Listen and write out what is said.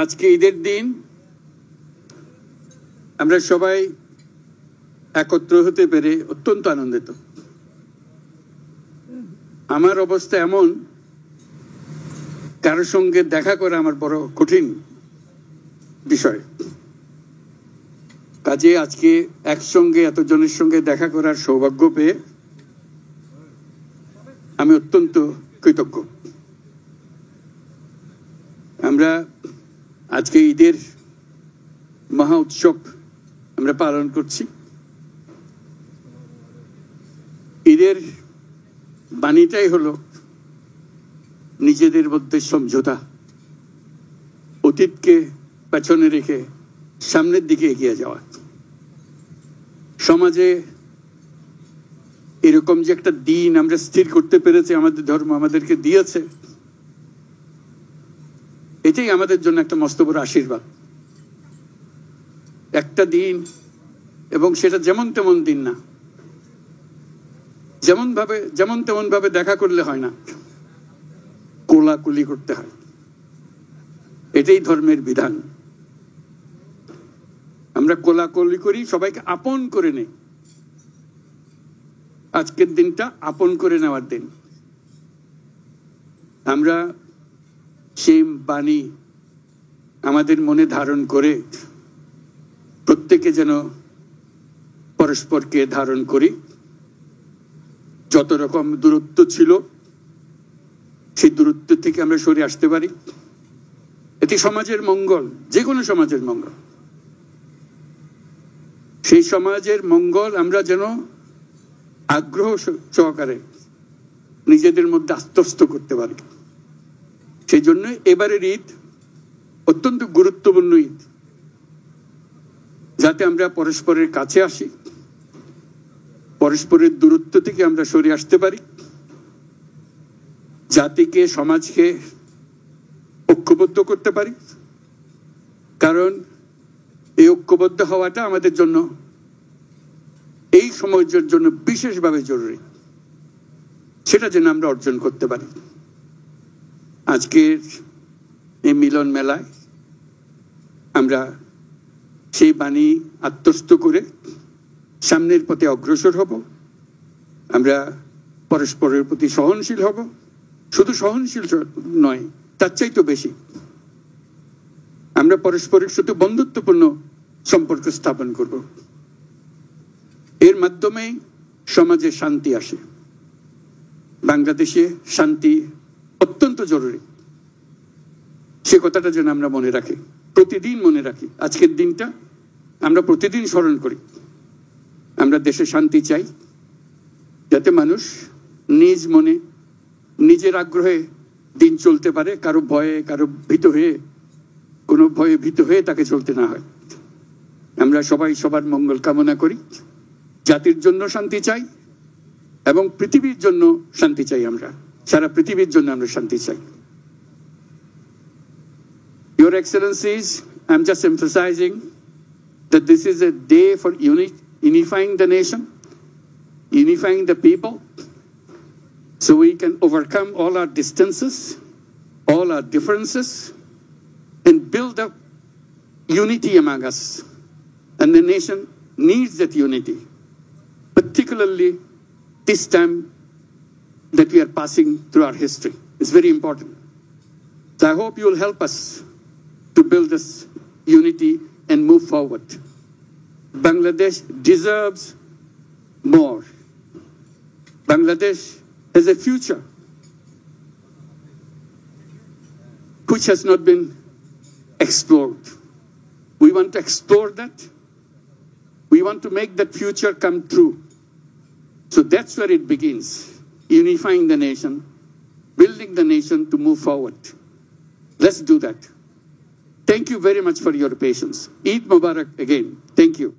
আজকে ঈদের দিন আমরা সবাই একত্র হতে পেরে অত্যন্ত আনন্দিত। আমার অবস্থা এমন, কারোর সঙ্গে দেখা করা আমার বড় কঠিন বিষয়। কাজে আজকে একসঙ্গে এতজনের সঙ্গে দেখা করার সৌভাগ্য পেয়ে আমি অত্যন্ত কৃতজ্ঞ। আমরা আজকে ঈদের মহা উৎসব আমরা পালন করছি। ঈদের বাণীটাই হলো নিজেদের মধ্যে সমঝোতা, অতীতকে পেছনে রেখে সামনের দিকে এগিয়ে যাওয়া। সমাজে এরকম যে একটা দিন আমরা স্থির করতে পেরেছি, আমাদের ধর্ম আমাদেরকে দিয়েছে, এটাই আমাদের জন্য একটা মস্ত বড় আশীর্বাদ। একটা দিন, এবং সেটা যেমন তেমন দিন না, যেমন তেমন ভাবে দেখা করলে হয় না, কোলাকুলি করতে হয়। এটাই ধর্মের বিধান। আমরা কোলাকুলি করি, সবাইকে আপন করে নেই। আজকের দিনটা আপন করে নেওয়ার দিন। আমরা সেই বাণী আমাদের মনে ধারণ করে প্রত্যেকে যেন পরস্পরকে ধারণ করি। যত রকম দূরত্ব ছিল সেই দূরত্ব থেকে আমরা সরে আসতে পারি। এটি সমাজের মঙ্গল, যে কোনো সমাজের মঙ্গল। সেই সমাজের মঙ্গল আমরা যেন আগ্রহ সহকারে নিজেদের মধ্যে আত্মস্থ করতে পারি। সেই জন্য এবারের ঈদ অত্যন্ত গুরুত্বপূর্ণ ঈদ, যাতে আমরা পরস্পরের কাছে আসি, পরস্পরের দূরত্ব থেকে আমরা সরে আসতে পারি, জাতিকে সমাজকে ঐক্যবদ্ধ করতে পারি। কারণ এই ঐক্যবদ্ধ হওয়াটা আমাদের জন্য, এই সমাজের জন্য বিশেষভাবে জরুরি। সেটা যেন আমরা অর্জন করতে পারি। আজকের এই মিলন মেলায় আমরা সেই বাণী আত্মস্থ করে সামনের পথে অগ্রসর হব। আমরা পরস্পরের প্রতি সহনশীল হব। শুধু সহনশীল নয়, তার চাইতে বেশি আমরা পরস্পরের সাথে বন্ধুত্বপূর্ণ সম্পর্ক স্থাপন করব। এর মাধ্যমে সমাজে শান্তি আসে। বাংলাদেশে শান্তি অত্যন্ত জরুরি। সে কথাটা যেন আমরা মনে রাখি, প্রতিদিন মনে রাখি। আজকের দিনটা আমরা প্রতিদিন স্মরণ করি। আমরা দেশে শান্তি চাই, যাতে মানুষ নিজ মনে নিজের আগ্রহে দিন চলতে পারে, কারো ভয়ে, কারো কোনো ভয়ে ভীত হয়ে তাকে চলতে না হয়। আমরা সবাই সবার মঙ্গল কামনা করি। জাতির জন্য শান্তি চাই এবং পৃথিবীর জন্য শান্তি চাই। আমরা সারা পৃথিবীর জন্য আমরা শান্তি চাই। Your Excellencies, I'm just emphasizing that this is a day for unifying the nation, unifying the people, so we can overcome all our distances, all our differences, and build up unity among us. And the nation needs that unity, particularly this time that we are passing through our history. It's very important. So I hope you will help us to build this unity and move forward. Bangladesh deserves more. Bangladesh has a future which has not been explored. We want to explore that. We want to make that future come true. So that's where it begins. Unifying the nation, building the nation to move forward. Let's do that. Thank you very much for your patience. Eid Mubarak again. Thank you.